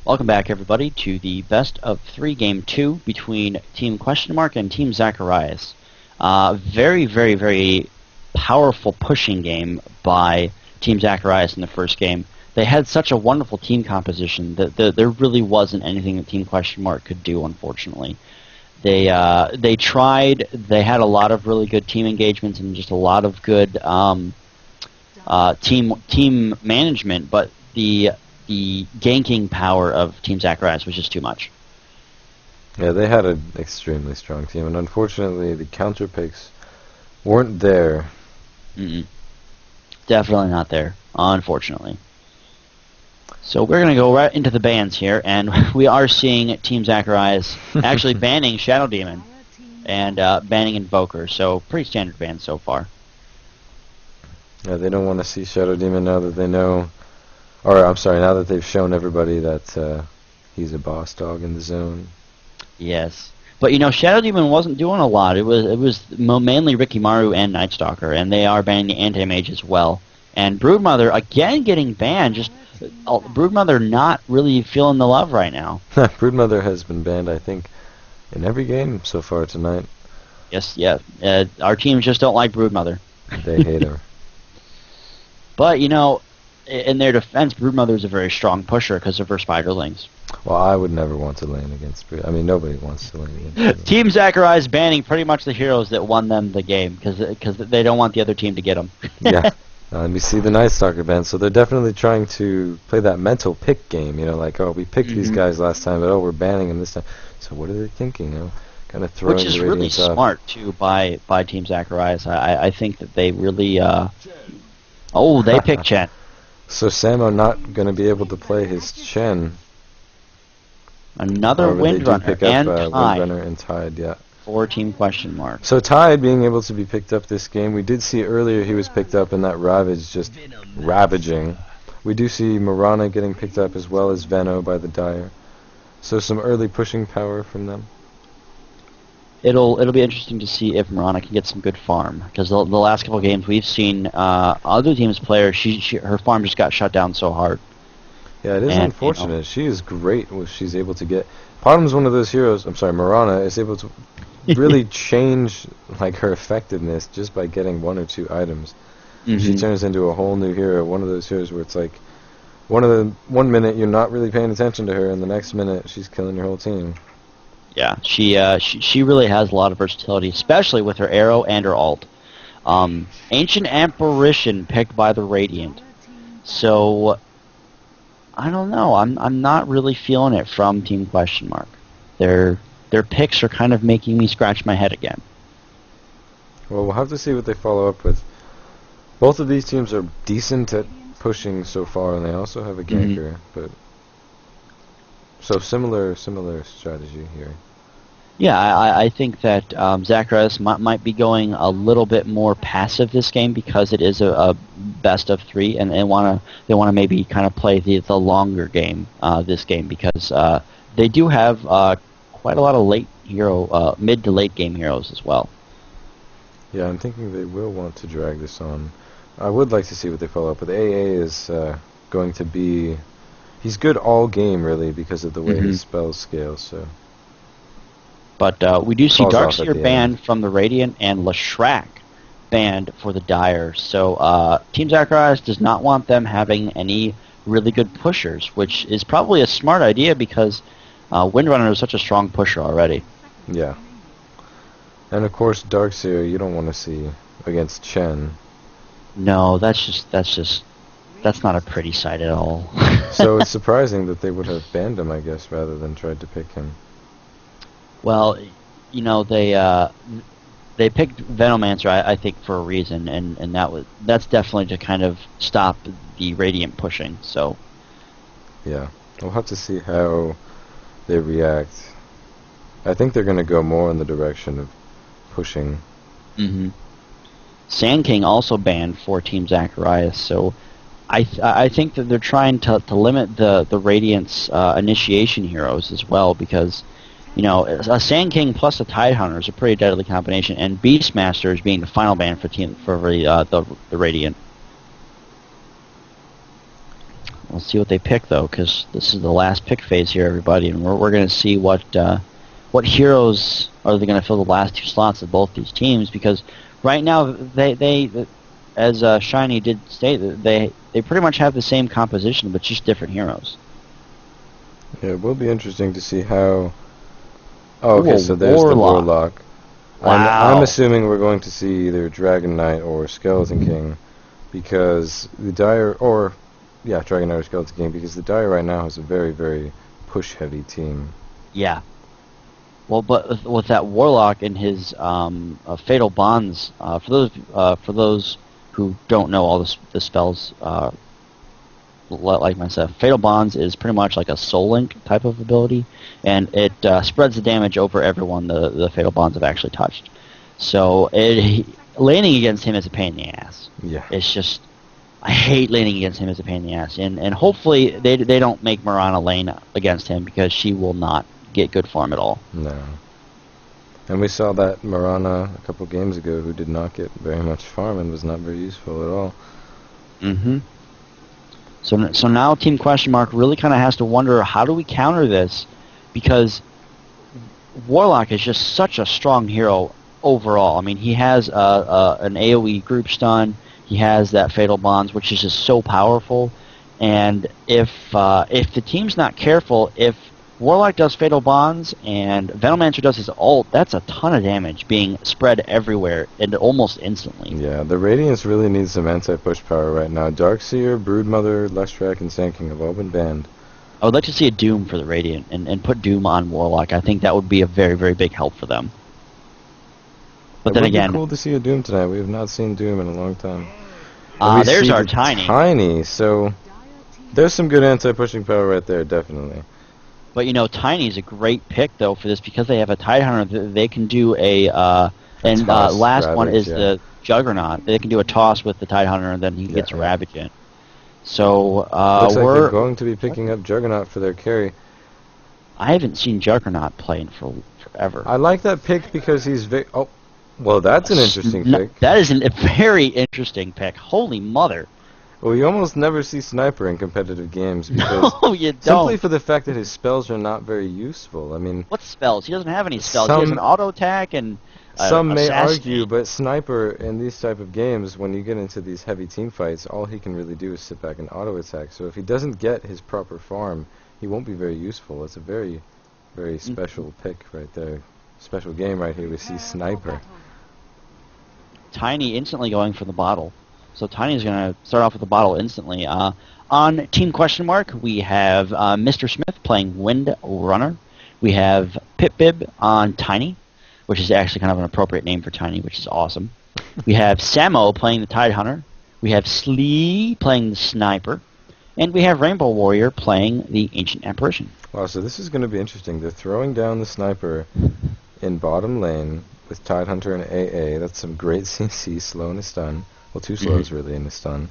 Welcome back, everybody, to the best of 3 game 2 between Team QuestionMark and Team Zacharris. Very, very, very powerful pushing game by Team Zacharris in the first game. They had such a wonderful team composition that there really wasn't anything that Team QuestionMark could do, unfortunately. They tried. They had a lot of really good team engagements and just a lot of good team management, but the ganking power of Team Zacharris was just too much. Yeah, they had an extremely strong team, and unfortunately the counter picks weren't there. Definitely not there, unfortunately. So we're going to go right into the bans here, and we are seeing Team Zacharris actually banning Shadow Demon and banning Invoker, so pretty standard bans so far. Yeah, they don't want to see Shadow Demon now that they know, or I'm sorry, now that they've shown everybody that he's a boss dog in the zone. Yes. But, you know, Shadow Demon wasn't doing a lot. It was mainly Rikimaru and Night Stalker, and they are banning the Anti-Mage as well. And Broodmother, again, getting banned. Just Broodmother not really feeling the love right now. Broodmother has been banned, I think, in every game so far tonight. Yes, yeah. Our teams just don't like Broodmother. They hate her. But, you know, in their defense, Broodmother is a very strong pusher because of her spiderlings. Well, I would never want to lane against Brood. I mean, nobody wants to lane against Brood. Team Zacharris banning pretty much the heroes that won them the game because they don't want the other team to get them. Yeah. And we see the Night Stalker ban, so they're definitely trying to play that mental pick game, you know, like, oh, we picked these guys last time, but oh, we're banning them this time. So what are they thinking, you know? Kind of throwing Which is the really Radiance off. smart, too, by Team Zacharris. I think that they really... Oh, they picked Chen. So Samo not going to be able to play his Chen. Another However, Windrunner they do pick up, and Tide Windrunner and Tide, yeah. for Team QuestionMark. So Tide being able to be picked up this game, we did see earlier he was picked up and that Ravage just ravaging. We do see Mirana getting picked up as well as Veno by the Dire. So some early pushing power from them. It'll be interesting to see if Mirana can get some good farm, because the last couple of games we've seen other teams' players, her farm just got shut down so hard. Yeah, it is And, unfortunate. you know, She is great when she's able to get... Bottom's one of those heroes, I'm sorry, Mirana is able to really change like her effectiveness just by getting 1 or 2 items. She turns into a whole new hero, one of those heroes where it's like, one minute you're not really paying attention to her, and the next minute she's killing your whole team. Yeah, she really has a lot of versatility, especially with her arrow and her ult. Ancient Apparition picked by the Radiant. So I don't know. I'm not really feeling it from Team QuestionMark. Their picks are kind of making me scratch my head again. Well, we'll have to see what they follow up with. Both of these teams are decent at pushing so far, and they also have a ganker, but so similar strategy here. Yeah, I think that Zacharris might be going a little bit more passive this game because it is a best of 3, and they want to maybe kind of play the longer game this game because they do have quite a lot of mid to late game heroes as well. Yeah, I'm thinking they will want to drag this on. I would like to see what they follow up with. AA is going to be... He's good all game, really, because of the way his spells scale, so... But we do see Falls off at Darkseer the banned from the Radiant and Leshrac banned for the Dire. So Team Zacharris does not want them having any really good pushers, which is probably a smart idea because Windrunner is such a strong pusher already. Yeah. And of course, Darkseer you don't want to see against Chen. No, that's not a pretty sight at all. So it's surprising that they would have banned him, I guess, rather than tried to pick him. Well, you know, they picked Venomancer, I think, for a reason, and that's definitely to kind of stop the Radiant pushing. So yeah, we'll have to see how they react. I think they're going to go more in the direction of pushing. Sand King also banned for Team Zacharris, so I think that they're trying to limit the Radiant's initiation heroes as well, because, you know, a Sand King plus a Tidehunter is a pretty deadly combination, and Beastmaster is being the final ban for the Radiant. We'll see what they pick, though, because this is the last pick phase here, everybody, and we're going to see what heroes are they going to fill the last 2 slots of both these teams, because right now they as Shiny did state, they pretty much have the same composition, but just different heroes. Yeah, it will be interesting to see how... Oh, okay, Ooh, so there's Warlock. the Warlock. Wow. I'm assuming we're going to see either Dragon Knight or Skeleton King, because the Dire... Or, yeah, Dragon Knight or Skeleton King, because the Dire right now has a very, very push-heavy team. Yeah. Well, but with that Warlock and his Fatal Bonds, for those who don't know all the spells, like myself, Fatal Bonds is pretty much like a Soul Link type of ability, and it spreads the damage over everyone the Fatal Bonds have actually touched. So laning against him is a pain in the ass. Yeah. It's just, I hate laning against him as a pain in the ass, and hopefully they don't make Mirana lane against him, because she will not get good farm at all. No. And we saw that Mirana a couple games ago, who did not get very much farm and was not very useful at all. Mm-hmm. So now Team QuestionMark really kind of has to wonder, how do we counter this? Because Warlock is just such a strong hero overall. I mean, he has an AoE group stun. He has that Fatal Bonds, which is just so powerful. And if the team's not careful, if Warlock does Fatal Bonds and Venomancer does his ult, that's a ton of damage being spread everywhere and almost instantly. Yeah, the Radiance really needs some anti-push power right now. Darkseer, Broodmother, Leshrac, and Sand King have all been banned. I would like to see a Doom for the Radiant and put Doom on Warlock. I think that would be a very, very big help for them. But then again, it would be cool to see a Doom tonight. We have not seen Doom in a long time. There's our Tiny. Tiny, so there's some good anti-pushing power right there, definitely. But you know, Tiny's a great pick though for this, because they have a Tidehunter. They can do last Ravage, one is the Juggernaut. They can do a toss with the Tidehunter, and then he gets a Ravage in. So looks like they're going to be picking up Juggernaut for their carry. I haven't seen Juggernaut playing for forever. I like that pick because he's well, that's an interesting pick. That is a very interesting pick. Holy mother. Well, you almost never see Sniper in competitive games, because no, you don't. Simply for the fact that his spells are not very useful. I mean, what spells? He doesn't have any spells. He has an auto attack and some may argue, but Sniper in these type of games, when you get into these heavy team fights, all he can really do is sit back and auto attack. So if he doesn't get his proper farm, he won't be very useful. It's a very, very special pick right there. Special game right here. We see Sniper. Tiny instantly going for the bottle. So Tiny's going to start off with the bottle instantly. On Team QuestionMark, we have Mr. Smith playing Wind Runner. We have Pip-Bib on Tiny, which is actually kind of an appropriate name for Tiny, which is awesome. We have Samo playing the Tidehunter. We have Slee playing the Sniper. And we have Rainbow Warrior playing the Ancient Apparition. Wow, so this is going to be interesting. They're throwing down the Sniper in bottom lane with Tidehunter and AA. That's some great CC, slow and a stun. Well, 2 slows really in the stun.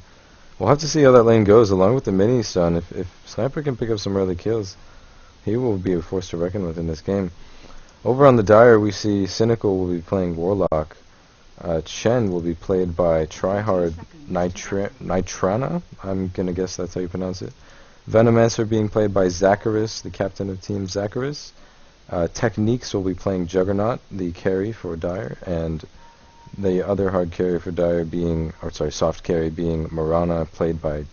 We'll have to see how that lane goes, along with the mini stun. If Sniper can pick up some early kills, he will be a force to reckon with in this game. Over on the Dire, we see Cynical will be playing Warlock. Chen will be played by Tryhard Nitrana. I'm going to guess that's how you pronounce it. Venomancer being played by Zacharris, the captain of Team Zacharris. Techniques will be playing Juggernaut, the carry for Dire, and the other hard carry for Dire being, soft carry being Mirana, played by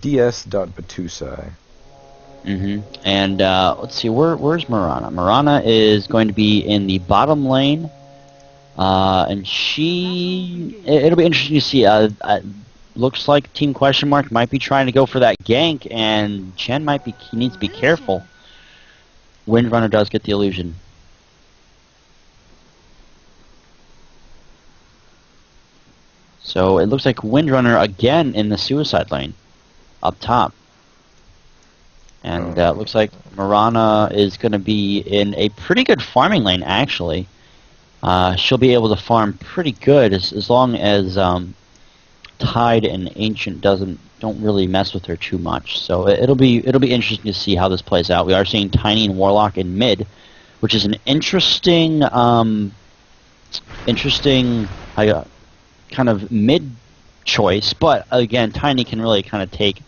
DS.Batusai. And let's see, where's Mirana? Mirana is going to be in the bottom lane, and it'll be interesting to see. Looks like Team QuestionMark might be trying to go for that gank, and Chen he needs to be careful. Windrunner does get the illusion. So it looks like Windrunner again in the suicide lane, up top. And it looks like Mirana is going to be in a pretty good farming lane, actually. She'll be able to farm pretty good as long as Tide and Ancient don't really mess with her too much. So it'll be interesting to see how this plays out. We are seeing Tiny and Warlock in mid, which is an interesting kind of mid choice. But again, Tiny can really kind of take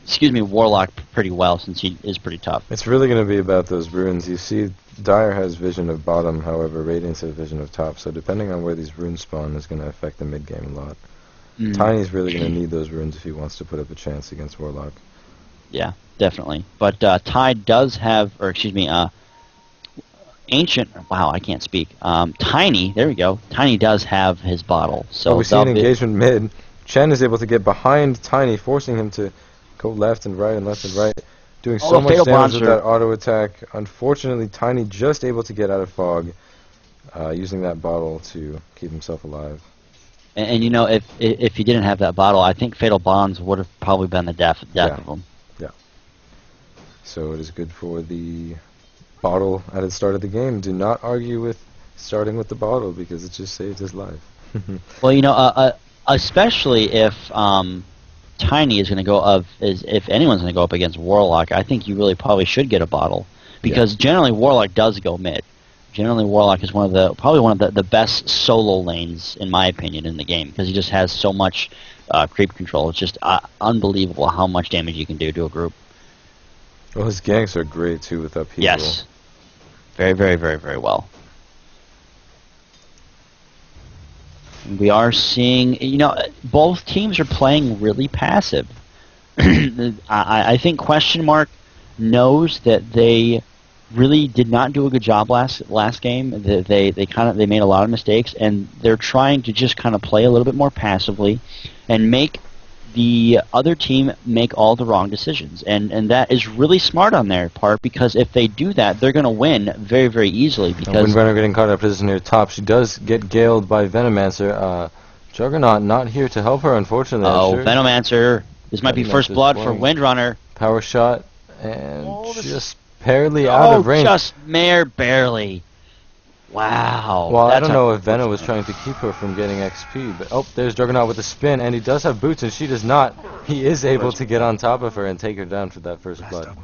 excuse me, Warlock pretty well since he is pretty tough. It's really going to be about those runes. You see, Dire has vision of bottom, however, Radiance has vision of top. So depending on where these runes spawn is going to affect the mid game a lot. Tiny's really going to need those runes if he wants to put up a chance against Warlock. Yeah, definitely. But Tide does have, or excuse me, Ancient. Wow, I can't speak. Tiny. There we go. Tiny does have his bottle. So we see an engagement mid. Chen is able to get behind Tiny, forcing him to go left and right and left and right, doing so much damage with that auto attack. Unfortunately, Tiny just able to get out of fog, using that bottle to keep himself alive. And you know, if he didn't have that bottle, I think Fatal Bonds would have probably been the death of him. Yeah. So it is good for the bottle at the start of the game. Do not argue with starting with the bottle because it just saved his life. Well, you know, especially if Tiny is going to go if anyone's going to go up against Warlock, I think you really probably should get a bottle because generally Warlock does go mid. Generally, Warlock is probably one of the best solo lanes, in my opinion, in the game because he just has so much creep control. It's just unbelievable how much damage you can do to a group. Well, his ganks are great too with upheaval. Yes, very, very, very, very well. We are seeing, you know, both teams are playing really passive. I think QuestionMark knows that they really did not do a good job last game. They made a lot of mistakes, and they're trying to just kind of play a little bit more passively and make the other team make all the wrong decisions. And that is really smart on their part because if they do that, they're going to win very, very easily. Because Windrunner getting caught up position near top. She does get galed by Venomancer. Juggernaut not here to help her, unfortunately. Venomancer. This might be first blood for Windrunner. Power shot and just barely out of range. Just barely. Wow. Well, I don't know if Venom was trying to keep her from getting XP, but there's Juggernaut with a spin, and he does have boots, and she does not. He is able to get on top of her and take her down for that first blood.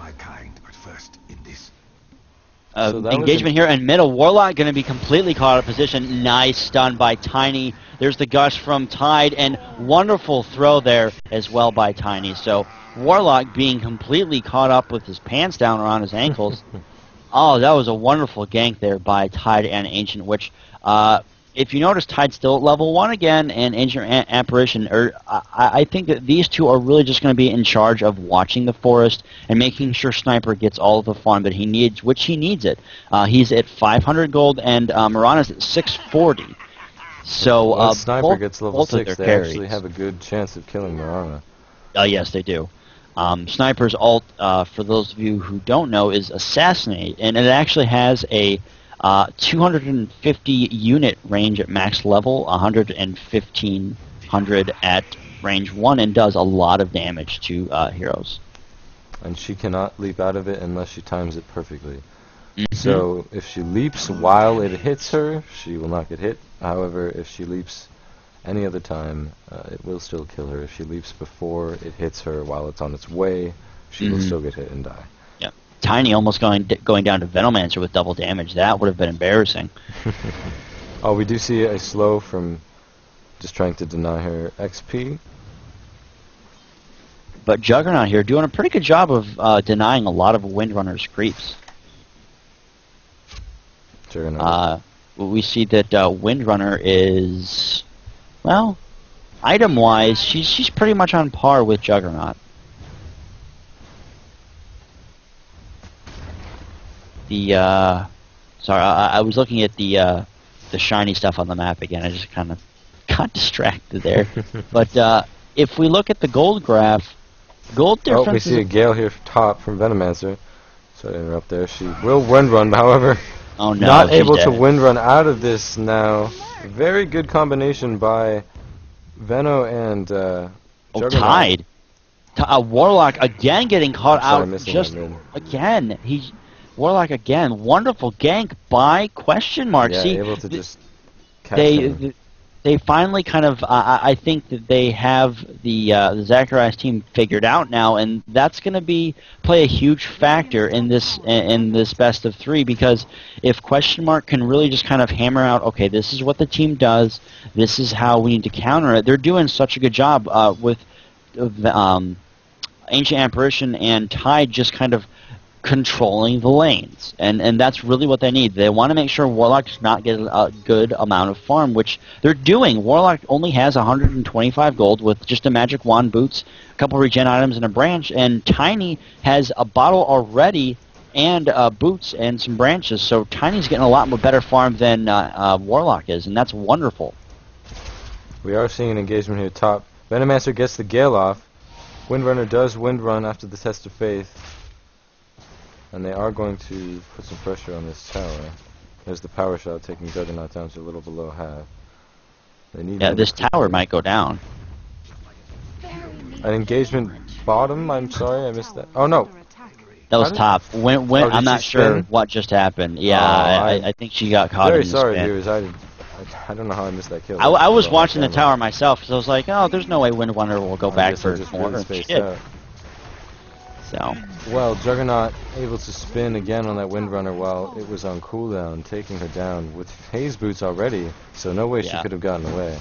Engagement here in middle. Warlock going to be completely caught out of position. Nice stun by Tiny. There's the gush from Tide, and wonderful throw there as well by Tiny. So Warlock being completely caught up with his pants down around his ankles. Oh, that was a wonderful gank there by Tide and Ancient, which, if you notice, Tide's still at level 1 again, and Ancient Apparition. I think that these two are really just going to be in charge of watching the forest and making sure Sniper gets all of the fun that he needs, which he needs it. He's at 500 gold, and Marana's at 640. So once Sniper gets level 6, they actually have a good chance of killing Marana. Yes, they do. Sniper's ult, for those of you who don't know, is Assassinate, and it actually has a 250 unit range at max level, 11500 at range 1, and does a lot of damage to heroes. And she cannot leap out of it unless she times it perfectly. So if she leaps while it hits her, she will not get hit. However, if she leaps any other time, it will still kill her. If she leaps before it hits her while it's on its way, she will still get hit and die. Yeah, Tiny almost going down to Venomancer with double damage. That would have been embarrassing. Oh, we do see a slow from just trying to deny her XP. But Juggernaut here doing a pretty good job of denying a lot of Windrunner's creeps. Juggernaut. We see that Windrunner is... Well, item-wise, she's pretty much on par with Juggernaut. Sorry, I was looking at the shiny stuff on the map again. I just kind of got distracted there. But if we look at the gold graph, gold difference. Oh, we see a Gale here top from Venomancer. Sorry to interrupt there. She will windrun, however. Oh no! Not able to windrun out of this now. Very good combination by Veno and Tide. Warlock again getting caught out. Just again, Warlock again. Wonderful gank by QuestionMark. Yeah, See, able to just catch him. They finally kind of. I think that they have the Zacharris team figured out now, and that's going to play a huge factor in this best of 3 because if QuestionMark can really just kind of hammer out, okay, this is what the team does, this is how we need to counter it. They're doing such a good job with Ancient Apparition and Tide just kind of controlling the lanes, and that's really what they need. They want to make sure Warlock does not get a good amount of farm, which they're doing. Warlock only has 125 gold with just a magic wand, boots, a couple regen items, and a branch, and Tiny has a bottle already and boots and some branches, so Tiny's getting a lot more better farm than Warlock is, and that's wonderful. We are seeing an engagement here top. Venomancer gets the Gale off. Windrunner does Windrun after the Test of Faith. And they are going to put some pressure on this tower. There's the power shot taking Juggernaut down to a little below half. They need this tower might go down. An engagement bottom? I'm sorry, I missed that. Oh no! That was top. I'm not sure what just happened. Yeah, I think she got caught in the spin. Very sorry, viewers. I don't know how I missed that kill. I was watching the tower myself, so I was like, oh, there's no way Windrunner will go back for more. She did. So. Well, Juggernaut able to spin again on that Windrunner while it was on cooldown, taking her down with Haze Boots already, so no way she could have gotten away.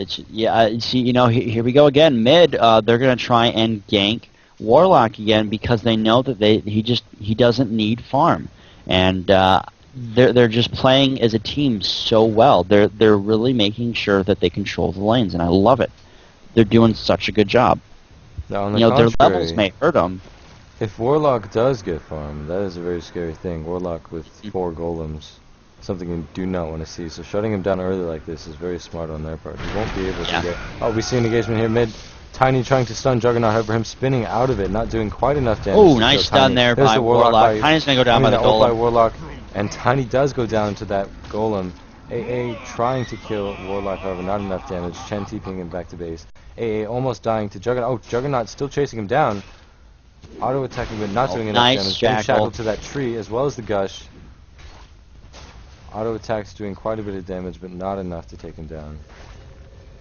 See, here we go again. Mid, they're gonna try and gank Warlock again because they know that he doesn't need farm, and they're just playing as a team so well. They're really making sure that they control the lanes, and I love it. They're doing such a good job. Now, on the their levels may hurt them. If Warlock does get farmed, that is a very scary thing. Warlock with 4 golems, something you do not want to see. So shutting him down early like this is very smart on their part. He won't be able to get... Oh, we see an engagement here mid. Tiny trying to stun Juggernaut, however, him spinning out of it, not doing quite enough damage. Oh, nice stun there by Warlock. Tiny's going to go down by the golem. By Warlock, and Tiny does go down to that golem. AA trying to kill Warlock, however, not enough damage. Chen TPing him back to base. AA almost dying to Juggernaut. Oh, Juggernaut still chasing him down. Auto attacking, but not doing enough damage. Getting shackled to that tree as well as the gush. Auto attacks doing quite a bit of damage, but not enough to take him down.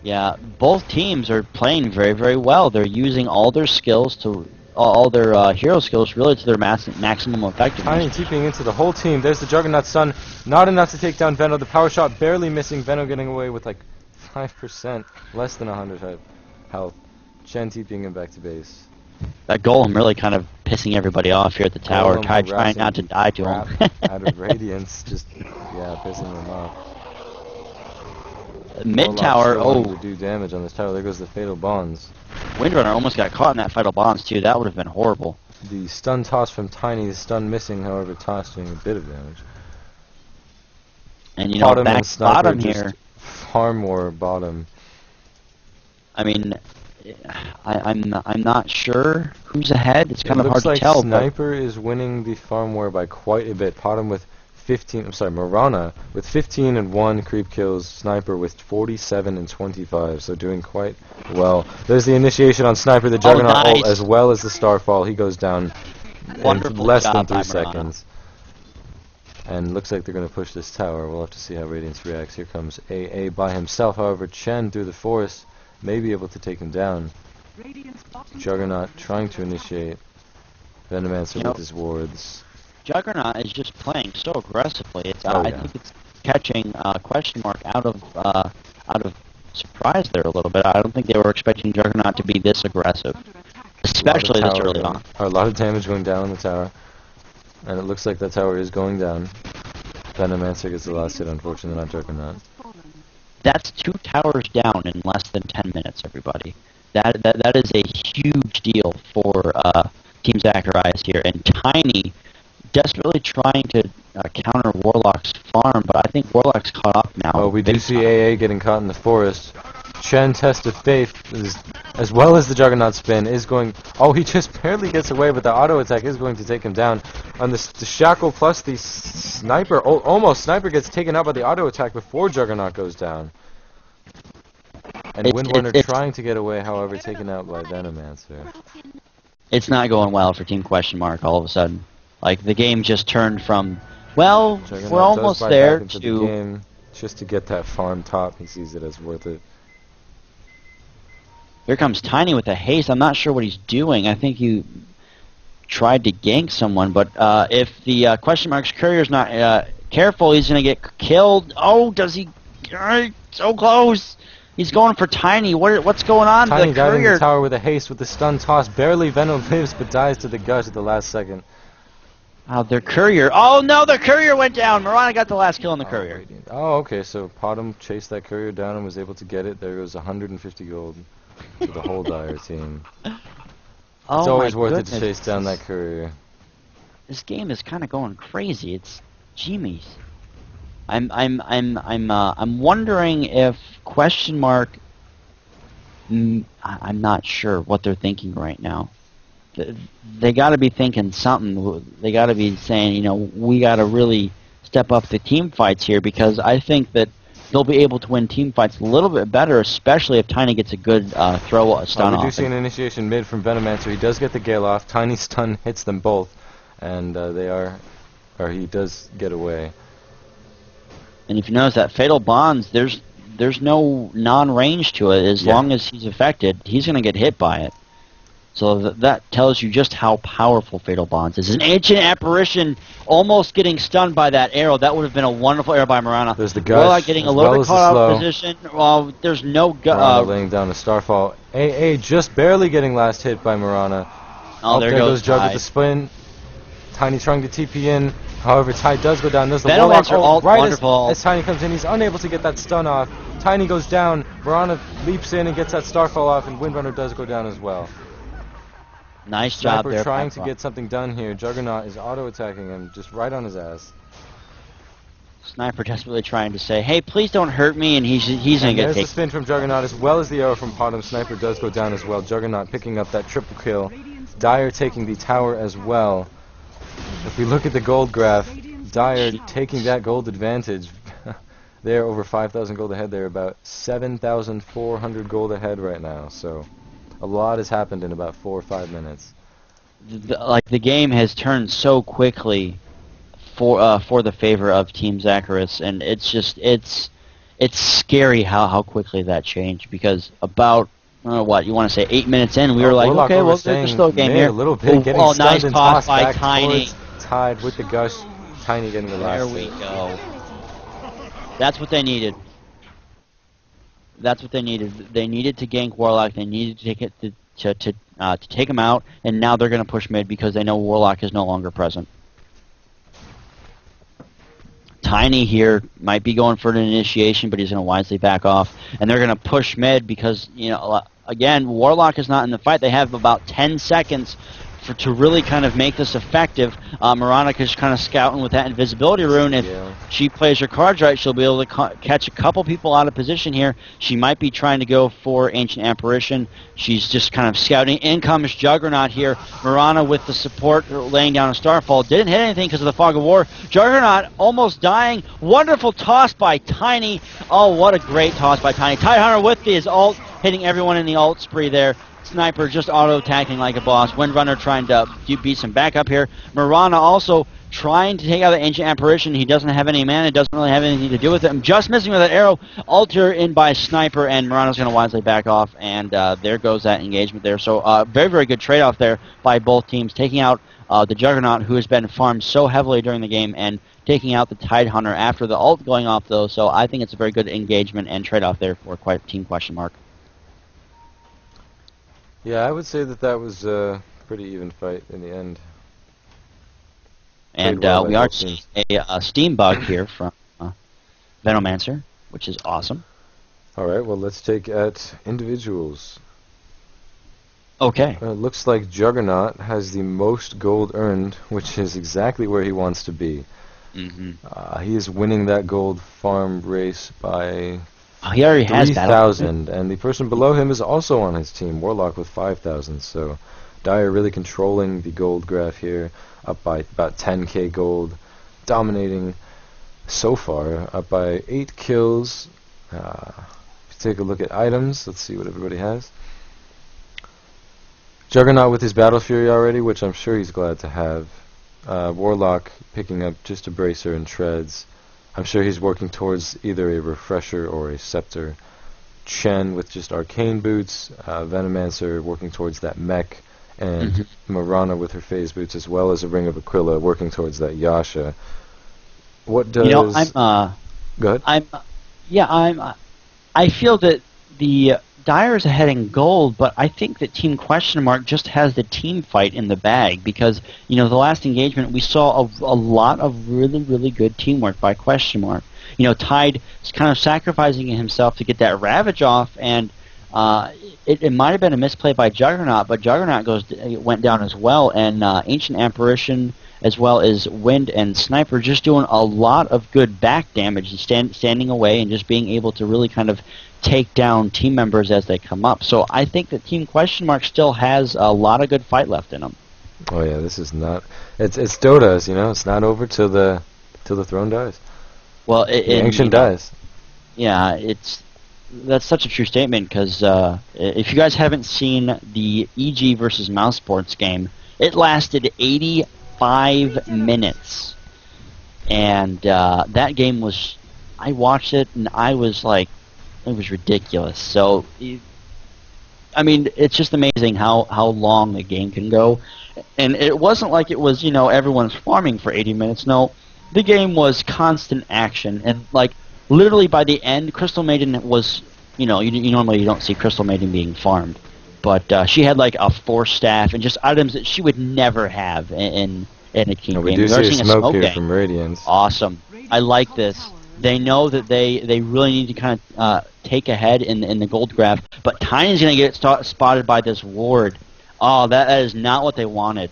Yeah, both teams are playing very, very well. They're using all their skills to, all their hero skills really to their maximum effectiveness. Tiny TPing into the whole team. There's the Juggernaut stun. Not enough to take down Veno. The power shot barely missing. Veno getting away with like 5%, less than 100 health. Chen TPing him back to base. That golem really kind of pissing everybody off here at the tower. Trying not to die to him. Out of radiance, just pissing them off. Mid tower. To do damage on this tower. There goes the fatal bonds. Windrunner almost got caught in that fatal bonds too. That would have been horrible. The stun toss from Tiny. The stun missing, however, toss doing a bit of damage. And back bottom here. Far more bottom. I mean, I'm not sure who's ahead. It's kind of hard to tell. Sniper is winning the farm war by quite a bit. Bottom with 15. I'm sorry, Marana with 15 and 1 creep kills. Sniper with 47 and 25. So doing quite well. There's the initiation on Sniper, the Juggernaut ult, as well as the Starfall. He goes down in less than 3 seconds. And looks like they're going to push this tower. We'll have to see how Radiance reacts. Here comes AA by himself. However, Chen through the forest may be able to take him down. Juggernaut trying to initiate. Venomancer with his wards. Juggernaut is just playing so aggressively. I think it's catching QuestionMark out of surprise there a little bit. I don't think they were expecting Juggernaut to be this aggressive, especially this early on. A lot of damage going down on the tower. And it looks like that tower is going down. Venomancer gets the last hit, unfortunately, not Juggernaut. That's 2 towers down in less than 10 minutes, everybody. That is a huge deal for Team Zacharris here. And Tiny desperately trying to counter Warlock's farm, but I think Warlock's caught up now. Oh, we do see AA getting caught in the forest. Chen Test of Faith, as well as the Juggernaut spin, is going... Oh, he just barely gets away, but the auto attack is going to take him down. On the Shackle plus the Sniper, almost Sniper gets taken out by the auto attack before Juggernaut goes down. And Windrunner trying to get away, however, taken out by Venomancer. It's not going well for Team QuestionMark all of a sudden. Like, the game just turned from, well, Juggernaut we're almost there, to... The game, just to get that farm top, he sees it as worth it. Here comes Tiny with a haste. I'm not sure what he's doing. I think he tried to gank someone, but if the QuestionMark's courier's not careful, he's going to get killed. Oh, does he... so close! He's going for Tiny. What's going on? Tiny The guiding courier. the tower with a haste with the stun toss. Barely Venom lives, but dies to the gush at the last second. Oh, their courier. Oh, no, the courier went down. Marana got the last kill on the courier. Oh, okay, so Potom chased that courier down and was able to get it. There goes 150 gold to the whole Dire team. Oh, it's always my worth it goodness. to chase down that courier. This game is kind of going crazy. It's Jimmy's. I'm wondering if QuestionMark. I'm not sure what they're thinking right now. They got to be thinking something. They got to be saying, you know, we got to really step up the team fights here, because I think that they'll be able to win team fights a little bit better, especially if Tiny gets a good throw stun off. We do see an initiation mid from Venomancer. He does get the Gale off. Tiny's stun hits them both, and he does get away. And if you notice that Fatal Bonds, there's no non-range to it. As long as he's affected, he's going to get hit by it. So that tells you just how powerful Fatal Bonds is. An Ancient Apparition almost getting stunned by that arrow. That would have been a wonderful arrow by Marana. There's the gush. Warlock getting a little bit caught out of position. There's no... Marana laying down a Starfall. AA just barely getting last hit by Marana. Oh, there goes Jug with the spin. Tiny trying to TP in. However, Tide does go down. There's the Warlock Warlock. Wonderful. As Tiny comes in, he's unable to get that stun off. Tiny goes down. Marana leaps in and gets that Starfall off, and Windrunner does go down as well. Nice job there. Sniper trying to get something done here. Juggernaut is auto-attacking him, just right on his ass. Sniper desperately trying to say, hey, please don't hurt me, and he's going to get taken. There's the spin from Juggernaut as well as the arrow from Potom. Sniper does go down as well. Juggernaut picking up that triple kill. Dire taking the tower as well. If we look at the gold graph, Dire taking that gold advantage. They're over 5,000 gold ahead. They're about 7,400 gold ahead right now, so... a lot has happened in about 4 or 5 minutes. The game has turned so quickly for the favor of Team Zacharris, and it's scary how quickly that changed, because about what you want to say 8 minutes in, we were like, Warlock okay, well, it's a slow game here. A little bit, getting stunned nice and toss tossed by back Tiny. Tide with the gush. Tiny getting the last. There we go. That's what they needed. That's what they needed. They needed to gank Warlock. They needed to take it to take him out, and now they're going to push mid because they know Warlock is no longer present. Tiny here might be going for an initiation, but he's going to wisely back off, and they're going to push mid because, you know, again, Warlock is not in the fight. They have about 10 seconds to really kind of make this effective. Marana's kind of scouting with that invisibility rune. If she plays her cards right, she'll be able to catch a couple people out of position here. She might be trying to go for Ancient Apparition. She's just kind of scouting. In comes Juggernaut here. Marana with the support, laying down a Starfall. Didn't hit anything because of the Fog of War. Juggernaut almost dying. Wonderful toss by Tiny. Oh, what a great toss by Tiny. Tidehunter with his ult, hitting everyone in the ult spree there. Sniper just auto-attacking like a boss. Windrunner trying to beat some backup here. Marana also trying to take out the Ancient Apparition. He doesn't have any mana. Doesn't really have anything to do with it. I'm just missing with that arrow. Alter in by Sniper, and Marana's going to wisely back off. And there goes that engagement there. So very, very good trade-off there by both teams. Taking out the Juggernaut, who has been farmed so heavily during the game, and taking out the Tidehunter after the ult going off, though. So I think it's a very good engagement and trade-off there for Team QuestionMark. Yeah, I would say that was a pretty even fight in the end. And we are seeing a Steam bug here from Venomancer, which is awesome. Alright, well, let's take at individuals. Okay. Looks like Juggernaut has the most gold earned, which is exactly where he wants to be. He is winning that gold farm race by... he already has 3,000, and the person below him is also on his team, Warlock with 5,000. So Dire really controlling the gold graph here, up by about 10k gold, dominating so far, up by 8 kills. If you take a look at items, let's see what everybody has. Juggernaut with his Battle Fury already, which I'm sure he's glad to have. Warlock picking up just a Bracer and Treads. I'm sure he's working towards either a Refresher or a Scepter. Chen with just Arcane Boots. Venomancer working towards that Mech. And Marana with her Phase Boots, as well as a Ring of Aquila working towards that Yasha. What does... You know, Go ahead. I feel that the Dire is ahead in gold, but I think that Team Question Mark just has the team fight in the bag because, you know, the last engagement we saw a lot of really, really good teamwork by Question Mark. You know, Tide is kind of sacrificing himself to get that Ravage off, and it might have been a misplay by Juggernaut, but Juggernaut went down as well, and Ancient Apparition as well as Wind and Sniper just doing a lot of good back damage and standing away and just being able to really kind of take down team members as they come up. So I think that Team Question Mark still has a lot of good fight left in them. Oh yeah, this is not. It's Dota's, you know. It's not over till the throne dies. Well, the Ancient dies. Yeah, that's such a true statement because if you guys haven't seen the EG versus Mouse Sports game, it lasted 85 minutes, and that game was. I watched it and I was like, it was ridiculous. So, I mean, it's just amazing how long the game can go, and it wasn't like it was, you know, everyone's farming for 80 minutes. No, the game was constant action, and like literally by the end, Crystal Maiden was, you know, you normally don't see Crystal Maiden being farmed, but she had like a Force Staff and just items that she would never have in a team game. We do see a smoke here from Radiance. Awesome. I like this. They know that they really need to kind of take ahead in the gold grab, but Tiny's going to get spotted by this ward. Oh, that is not what they wanted.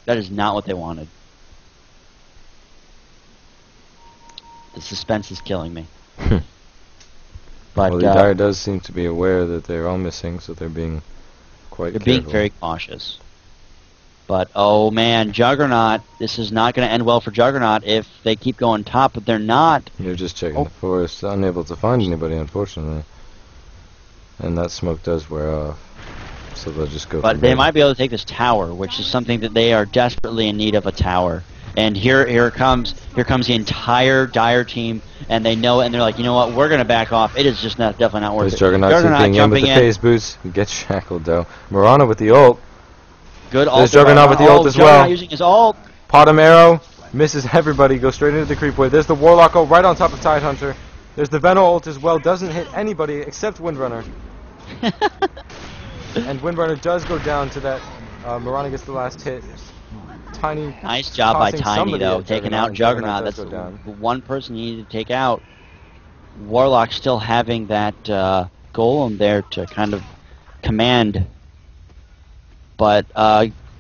That is not what they wanted. The suspense is killing me. But well, the Dire does seem to be aware that they're all missing, so they're being quite careful. Being very cautious. But, oh man, Juggernaut, this is not going to end well for Juggernaut if they keep going top, but they're not. They're just checking the forest, unable to find anybody, unfortunately. And that smoke does wear off, so they'll just go But they might be able to take this tower, which is something that they are desperately in need of, a tower. And here comes the entire Dire team, and they know it, and they're like, you know what, we're going to back off. It is just definitely not worth it. Juggernaut jumping in with the phase boots. He gets shackled, though. Mirana with the ult. Good ult. There's Juggernaut with the ult as well. Juggernaut using his ult. Bottom arrow. Misses everybody. Goes straight into the creep wave. There's the Warlock ult right on top of Tidehunter. There's the Venom ult as well. Doesn't hit anybody except Windrunner. And Windrunner does go down to that. Mirana gets the last hit. Tiny. Nice job by Tiny, though, taking out Juggernaut. That's the one person you need to take out. Warlock still having that golem there to kind of command. But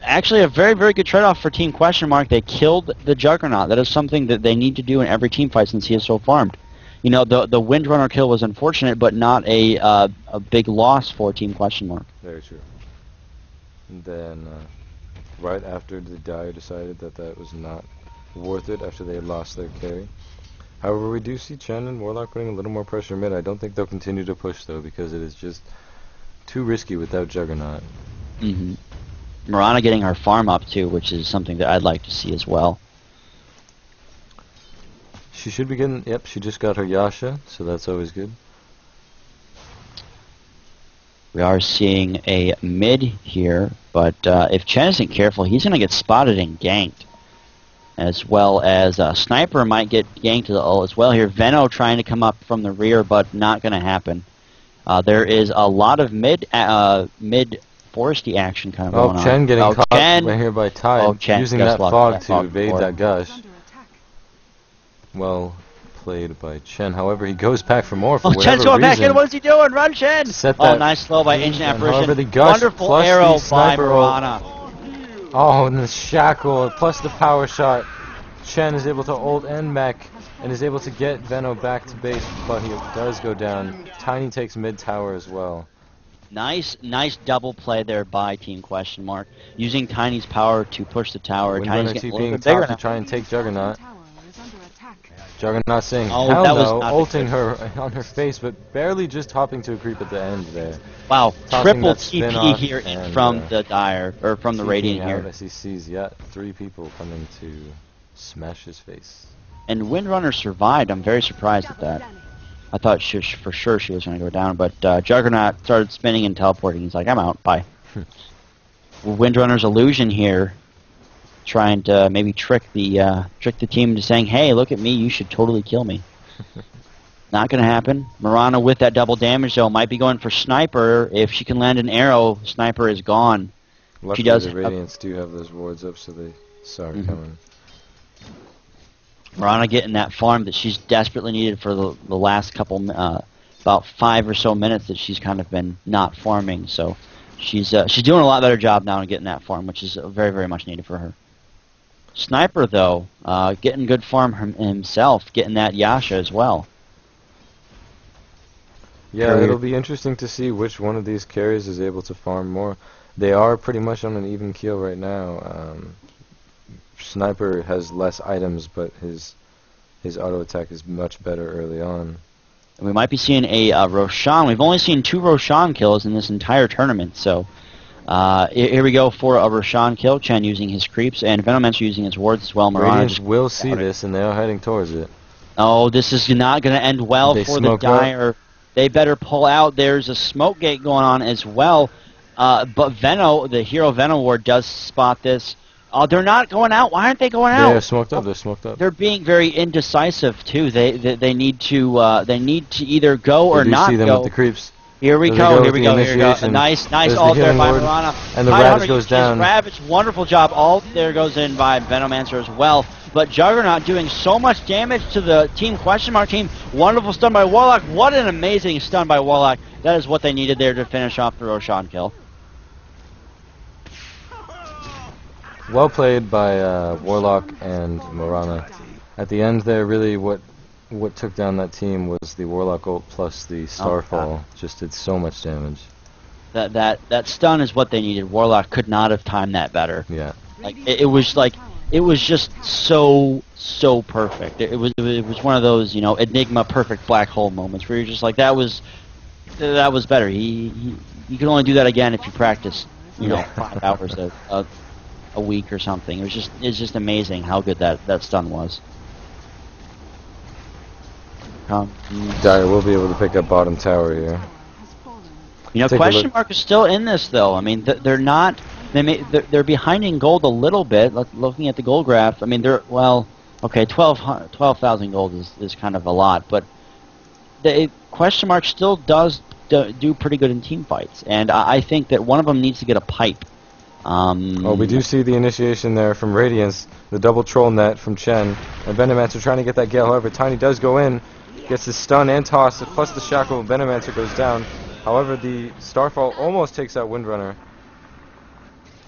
actually a very, very good trade-off for Team Question Mark. They killed the Juggernaut. That is something that they need to do in every team fight since he is so farmed. You know, the Windrunner kill was unfortunate, but not a big loss for Team Question Mark. Very true. And then right after the Dire decided that was not worth it after they had lost their carry. However, we do see Chen and Warlock putting a little more pressure mid. I don't think they'll continue to push, though, because it is just too risky without Juggernaut. Mm-hmm. Mirana getting her farm up, too, which is something that I'd like to see as well. She should be getting... Yep, she just got her Yasha, so that's always good. We are seeing a mid here, but if Chen isn't careful, he's going to get spotted and ganked. As well as Sniper might get ganked to the ult as well here. Veno trying to come up from the rear, but not going to happen. There is a lot of mid foresty action kind of going on. Chen getting caught right here by Tide, using that fog to evade that gush. Well played by Chen. However, he goes back for more for whatever Chen's going reason. back in. What is he doing? Run, Chen! Nice slow by Ancient Apparition. However, the gush Wonderful arrow by Mirana. Oh, and the shackle plus the power shot. Chen is able to ult and mech and is able to get Veno back to base, but he does go down. Tiny takes mid tower as well. Nice double play there by Team Question Mark, using Tiny's power to push the tower. Tiny's getting a little bit bigger to try and take Juggernaut. Juggernaut saying, oh, hell no, ulting her on her face, but barely just hopping to a creep at the end there. Wow, triple TP here from the Dire, or from the Radiant here. As he sees yet 3 people coming to smash his face. And Windrunner survived. I'm very surprised at that. I thought for sure she was going to go down, but Juggernaut started spinning and teleporting. He's like, I'm out, bye. Windrunner's illusion here, trying to maybe trick the team into saying, hey, look at me, you should totally kill me. Not going to happen. Marana with that double damage, though, might be going for Sniper. If she can land an arrow, Sniper is gone. Luckily, she does the Radiants do have those wards up, so they saw it coming. Marana getting that farm that she's desperately needed for the last couple, about 5 or so minutes that she's kind of been not farming. So she's doing a lot better job now in getting that farm, which is very, very much needed for her. Sniper, though, getting good farm himself, getting that Yasha as well. Yeah, it'll be interesting to see which one of these carries is able to farm more. They are pretty much on an even keel right now. Sniper has less items, but his auto attack is much better early on. And we might be seeing a Roshan. We've only seen 2 Roshan kills in this entire tournament, so here we go for a Roshan kill. Chen using his creeps, and Venomancer using his wards as well. Radiants will see this, and they are heading towards it. Oh, this is not going to end well for the Dire. They better pull out. There's a smoke gate going on as well. But Veno, the hero Veno ward, does spot this. Oh, they're not going out. Why aren't they going out? They're smoked up. They're smoked up. They're being very indecisive too. They need to either go or not see them go. With the creeps. Here we go. Here we go. Nice ult there by Marana. And the Ravage goes down. Ravage, wonderful job. Ult there goes in by Venomancer as well. But Juggernaut doing so much damage to the team QuestionMark team. Wonderful stun by Warlock. What an amazing stun by Warlock. That is what they needed there to finish off the Roshan kill. Well played by Warlock and Marana. At the end there, really what took down that team was the Warlock ult plus the Starfall. Just did so much damage. That stun is what they needed. Warlock could not have timed that better. Yeah. It was just so perfect. It was one of those, Enigma perfect black hole moments where you're just like, that was better. You can only do that again if you practice, 5 hours a week or something. It's just amazing how good that stun was. Dire will be able to pick up bottom tower here. QuestionMark is still in this though. I mean, they're not. They're behind in gold a little bit. Looking at the gold graph, I mean, they're 12,000 gold is kind of a lot, but QuestionMark still does do pretty good in team fights, and I think that one of them needs to get a pipe. We do see the initiation there from Radiance, the double troll net from Chen, and Venomancer trying to get that Gale. However, Tiny does go in, gets the stun and toss, plus the shackle. Venomancer goes down. However, the Starfall almost takes out Windrunner.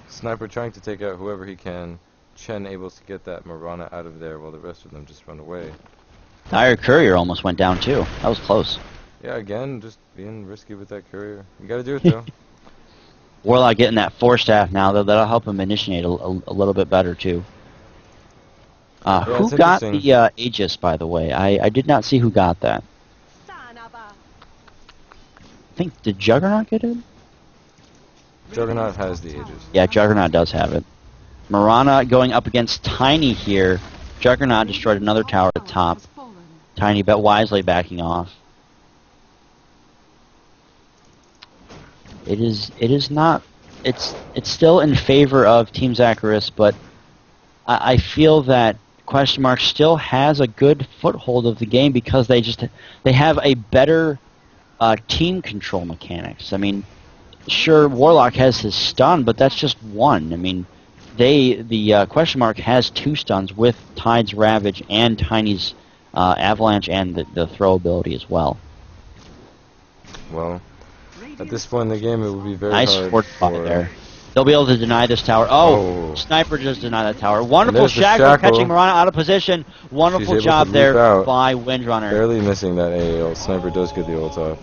Sniper trying to take out whoever he can. Chen able to get that Marana out of there while the rest of them just run away. Dire Courier almost went down too. That was close. Yeah, again, just being risky with that Courier. You gotta do it though. Warlock getting that 4-staff now, though. That'll help him initiate a little bit better, too. Who got the Aegis, by the way? I did not see who got that. I think, did Juggernaut get it? Juggernaut has the Aegis. Yeah, Juggernaut does have it. Marana going up against Tiny here. Juggernaut destroyed another tower at the top. Tiny bet wisely backing off. It is not. It's still in favor of Team Zacharris, but I feel that QuestionMark still has a good foothold of the game because they have a better team control mechanics. I mean, sure, Warlock has his stun, but that's just one. I mean, the QuestionMark has 2 stuns with Tide's Ravage and Tiny's Avalanche and the throw ability as well. Well, at this point in the game, it will be very nice hard fort for there. They'll be able to deny this tower. Sniper just denied that tower. Wonderful shackle catching Marana out of position. Wonderful job there by Windrunner. Barely missing that AAL. Sniper does get the ult off.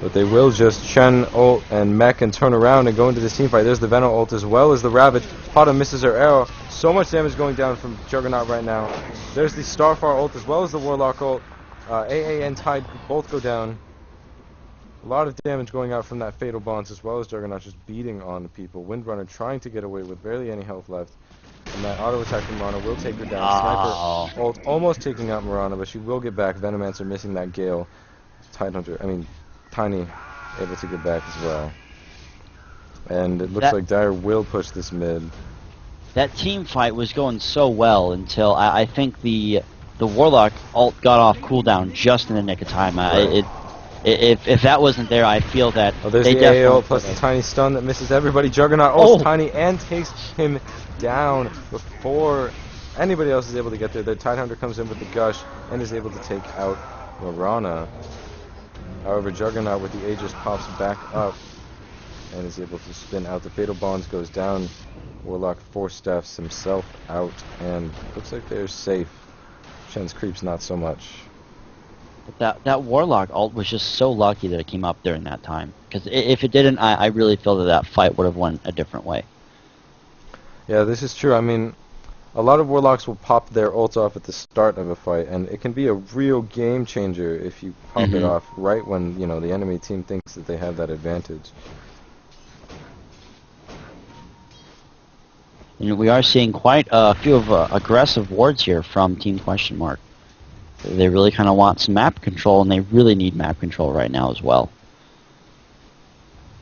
But they will just Chen ult and mech and turn around and go into this team fight. There's the Venom ult as well as the Ravage. Pada misses her arrow. So much damage going down from Juggernaut right now. There's the Starfire ult as well as the Warlock ult. AA and Tide both go down. A lot of damage going out from that Fatal Bonds as well as Juggernaut just beating on people. Windrunner trying to get away with barely any health left. And that auto attack from Marana will take her down. Sniper ult almost taking out Marana, but she will get back. Venomancer missing that Gale. Tiny able to get back as well. And it looks like Dire will push this mid. That team fight was going so well until I think the the Warlock ult got off cooldown just in the nick of time. Right. If that wasn't there, I feel that there's they the definitely AO plus the tiny stun that misses everybody. Juggernaut ults Tiny and takes him down before anybody else is able to get there. The Tidehunter comes in with the Gush and is able to take out Mirana. However, Juggernaut with the Aegis pops back up and is able to spin out. The Fatal Bonds goes down. Warlock force-staffs himself out, and looks like they're safe. Shen's creeps not so much. That Warlock ult was just so lucky that it came up during that time. Because if it didn't, I really feel that fight would have went a different way. Yeah, this is true. I mean, a lot of Warlocks will pop their ult off at the start of a fight, and it can be a real game changer if you pop it off right when, you know, the enemy team thinks that they have that advantage. And we are seeing quite a few of aggressive wards here from Team QuestionMark. They really kind of want some map control, and they really need map control right now as well.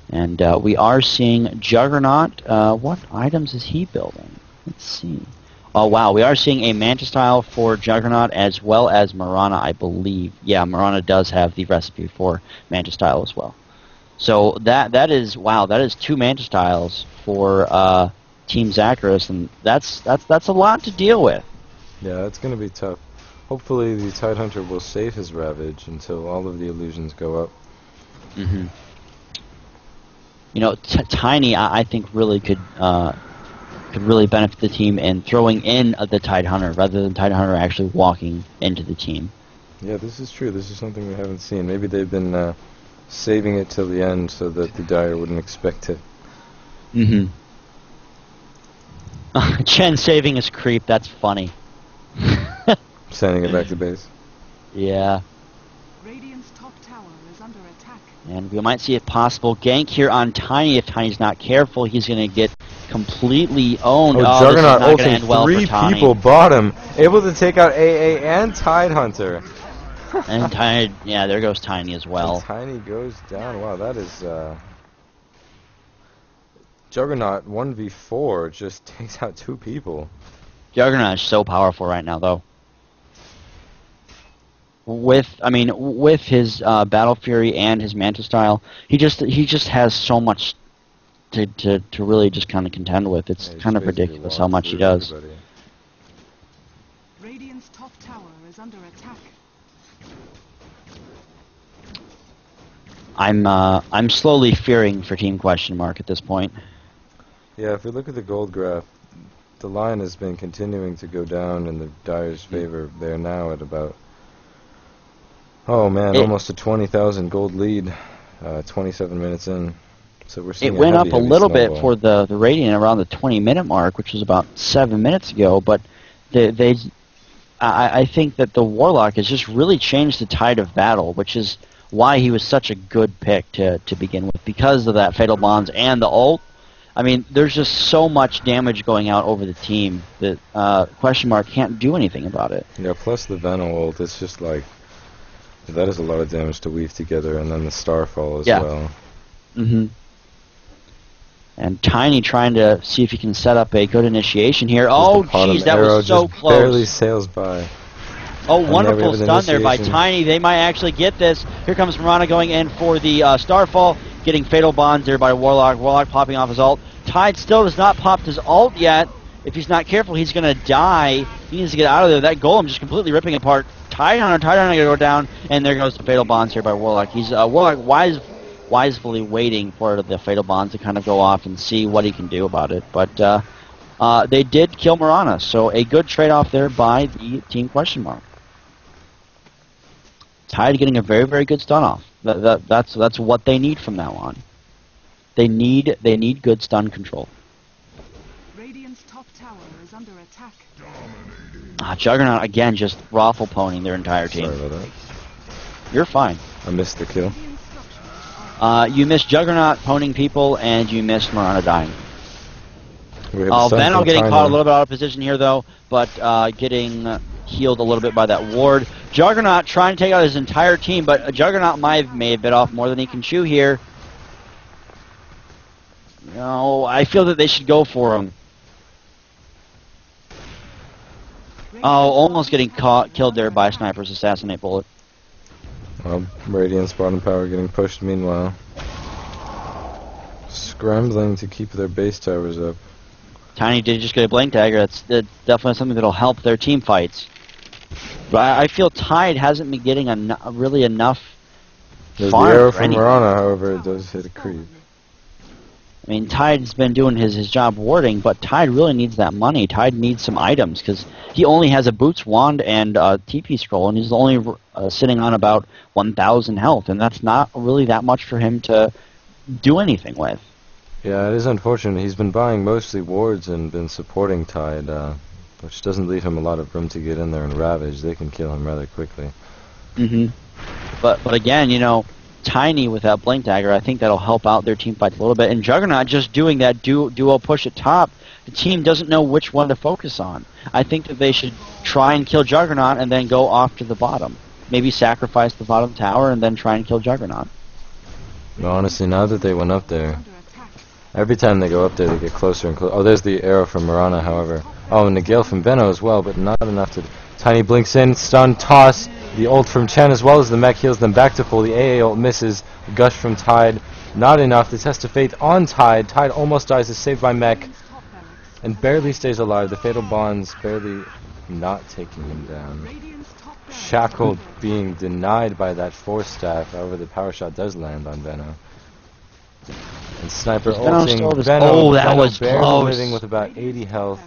And we are seeing Juggernaut. What items is he building? Let's see. Oh, wow. We are seeing a Mantis tile for Juggernaut as well as Mirana, I believe. Yeah, Mirana does have the recipe for Mantis tile as well. So that is, wow, that is 2 Mantis tiles for Team Zacharris, and that's a lot to deal with. Yeah, it's going to be tough. Hopefully the Tidehunter will save his Ravage until all of the illusions go up. You know, Tiny, I think really could really benefit the team in throwing in the Tidehunter rather than Tidehunter actually walking into the team. Yeah, this is true. This is something we haven't seen. Maybe they've been saving it till the end so that the Dire wouldn't expect it. Chen saving his creep, that's funny. Sending it back to base. Yeah. Radiant's top tower is under attack. And we might see a possible gank here on Tiny. If Tiny's not careful, he's going to get completely owned. Oh, this is Juggernaut not going to end ulting well for 3 Tiny. people bottom, able to take out AA and Tidehunter. And Tiny, yeah, there goes Tiny as well. And Tiny goes down. Wow, that is Juggernaut 1v4 just takes out 2 people. Juggernaut is so powerful right now, though. With his Battle Fury and his Mantis style, he just has so much to really just kind of contend with. It's kind of ridiculous how much he does. Radiant's top tower is under attack. I'm slowly fearing for Team QuestionMark at this point. Yeah, if we look at the gold graph, the line has been continuing to go down in the Dire's favor. They're now at about, almost a 20,000 gold lead, 27 minutes in. So we're seeing it went up a little snowball. bit for the Radiant around the 20-minute mark, which was about 7 minutes ago, but I think that the Warlock has just really changed the tide of battle, which is why he was such a good pick to begin with, because of that Fatal Bonds and the ult. I mean, there's just so much damage going out over the team that QuestionMark can't do anything about it. Yeah, plus the Venom ult, it's just like, that is a lot of damage to weave together, and then the Starfall as well. And Tiny trying to see if he can set up a good initiation here. Oh, jeez, that was so close. Barely sails by. Oh, wonderful stun there by Tiny. They might actually get this. Here comes Mirana going in for the Starfall, getting Fatal Bonds there by Warlock. Warlock popping off his ult. Tide still has not popped his ult yet. If he's not careful, he's going to die. He needs to get out of there. That golem just completely ripping apart Tidehunter. Tidehunter going to go down, and there goes the Fatal Bonds here by Warlock. He's Warlock wisely waiting for the Fatal Bonds to kind of go off and see what he can do about it. But they did kill Mirana, so a good trade-off there by the Team QuestionMark. Tide getting a very, very good stun off. That's what they need from now on. They need good stun control. Radiant's top tower is under attack. Juggernaut again just raffle ponying their entire team. Sorry about that. You're fine. I missed the kill. You missed Juggernaut ponying people, and you missed Mirana dying. Venom getting caught a little bit out of position here, though, but getting healed a little bit by that ward. Juggernaut trying to take out his entire team, but Juggernaut may have bit off more than he can chew here. No, I feel that they should go for him. Oh, almost getting killed there by Sniper's assassinate bullet. Well, Radiant's bottom tower getting pushed meanwhile. Scrambling to keep their base towers up. Tiny did just get a blank dagger. That's definitely something that'll help their team fights. But I feel Tide hasn't been getting really enough There's the farm arrow for from anything. Marana, however, it does hit a creep. I mean, Tide's been doing his job warding, but Tide really needs that money. Tide needs some items, because he only has a Boots Wand and a TP Scroll, and he's only sitting on about 1,000 health, and that's not really that much for him to do anything with. Yeah, it is unfortunate. He's been buying mostly wards and been supporting Tide, which doesn't leave him a lot of room to get in there and ravage. They can kill him rather quickly. But again, you know, Tiny with that Blink Dagger, I think that'll help out their team fight a little bit. And Juggernaut just doing that duo push at top, the team doesn't know which one to focus on. I think that they should try and kill Juggernaut and then go off to the bottom. Maybe sacrifice the bottom tower and then try and kill Juggernaut. No, honestly, now that they went up there, every time they go up there, they get closer and closer. Oh, there's the arrow from Marana, however. Oh, and the Gale from Venno as well, but not enough to... Tiny blinks in, stun, toss. The ult from Chen as well as the mech heals them back to full. The AA ult misses. Gush from Tide. Not enough. The Test of Fate on Tide. Tide almost dies. Is saved by mech. And barely stays alive. The Fatal Bonds barely not taking him down. Shackled being denied by that Force Staff. However, the power shot does land on Venno. And Sniper ulting Venno. Oh, that Venno was barely close. living with about 80 health.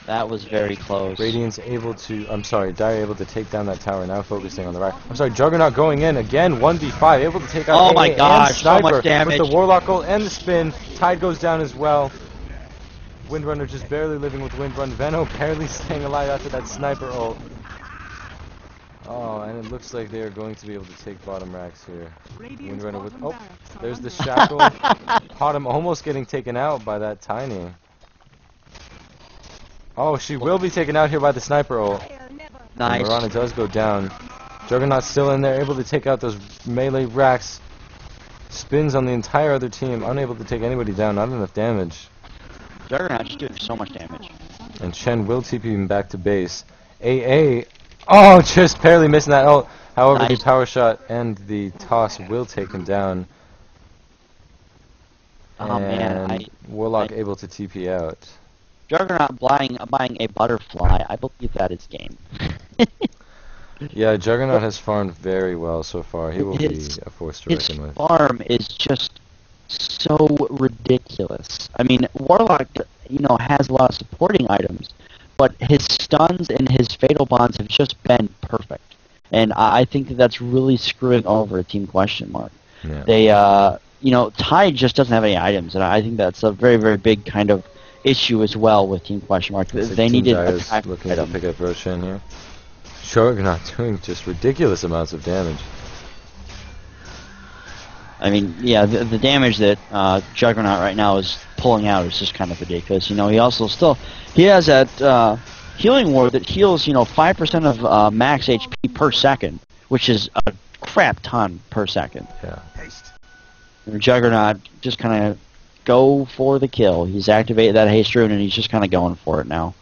That was very close. Radiant's able to, Dire able to take down that tower, now focusing on the right. Juggernaut going in again, 1v5, able to take out Oh AA my and gosh, so Sniper much damage. with the Warlock ult and the spin. Tide goes down as well. Windrunner just barely living with Windrun. Venno barely staying alive after that Sniper ult. Oh, and it looks like they are going to be able to take bottom racks here. Windrunner with, oh, there's the shackle. Caught him almost getting taken out by that Tiny. Oh, she will be taken out here by the Sniper ult. Nice. And Marana does go down. Juggernaut's still in there, able to take out those melee racks. Spins on the entire other team, unable to take anybody down, not enough damage. Juggernaut just doing so much damage. And Chen will TP him back to base. AA, oh, just barely missing that ult. However, Nice. the power shot and the toss will take him down. Oh man, And Warlock able to TP out. Juggernaut buying a butterfly, I believe that is game. Yeah, Juggernaut has farmed very well so far. He will be a force to His reckon with. farm is just so ridiculous. I mean, Warlock, you know, has a lot of supporting items, but his stuns and his Fatal Bonds have just been perfect. And I think that that's really screwing over Team QuestionMark. Yeah. They, you know, Tide just doesn't have any items, and I think that's a very, very big kind of issue as well with Team QuestionMark. They needed a pack looking item. to pick up Roshan here. Juggernaut doing just ridiculous amounts of damage. I mean, yeah, the damage that Juggernaut right now is pulling out is just kind of ridiculous. You know, he also he has that healing ward that heals, you know, 5% of max HP per second, which is a crap ton per second. Yeah. And Juggernaut just kind of go for the kill. He's activated that haste rune and he's just kind of going for it now.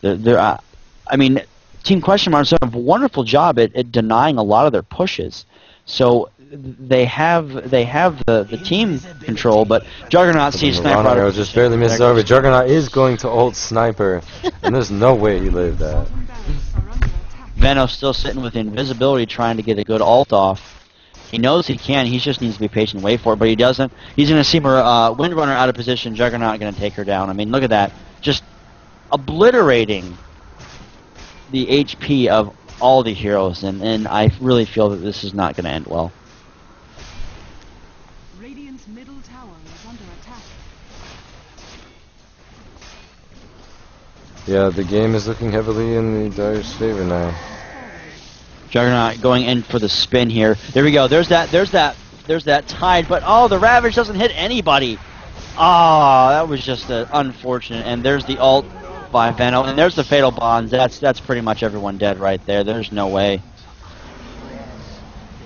I mean, Team QuestionMark's done a wonderful job at denying a lot of their pushes. So they have the team control, but Juggernaut sees Sniper. Arrow just barely misses over. Juggernaut is going to ult Sniper, and there's no way he lived that. Venno's still sitting with invisibility trying to get a good ult off. He knows he can, he just needs to be patient and wait for it, but he doesn't. He's going to see Windrunner out of position, Juggernaut going to take her down. I mean, look at that. Just obliterating the HP of all the heroes, and I really feel that this is not going to end well. Radiant's middle tower is under attack. Yeah, the game is looking heavily in the Dire's favor now. Juggernaut going in for the spin here. There we go. There's that Tide, but oh, the Ravage doesn't hit anybody. Ah, that was just unfortunate. And there's the ult by Venno, and there's the Fatal Bonds. That's pretty much everyone dead right there. There's no way.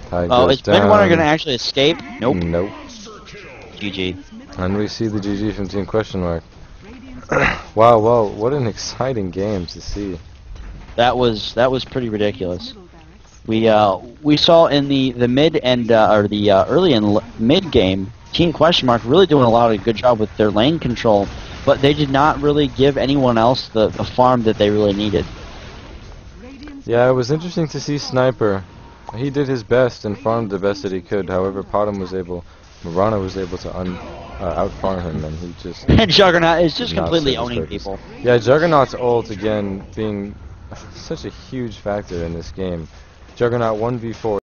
Tide Oh, goes is Windrunner down. going to actually escape? Nope. Nope. GG. And we see the GG from Team QuestionMark. Radiant's Wow, well, what an exciting game to see. That was pretty ridiculous. Middle barracks. We saw in the mid and or the early and mid game, Team QuestionMark really doing a lot of good job with their lane control, but they did not really give anyone else the farm that they really needed. Yeah, it was interesting to see Sniper. He did his best and farmed the best that he could. However, Marana was able to out-farm him, and he just... And Juggernaut is just did not completely serve his owning purpose. people. Yeah, Juggernaut's ult, again, being such a huge factor in this game. Juggernaut 1v4.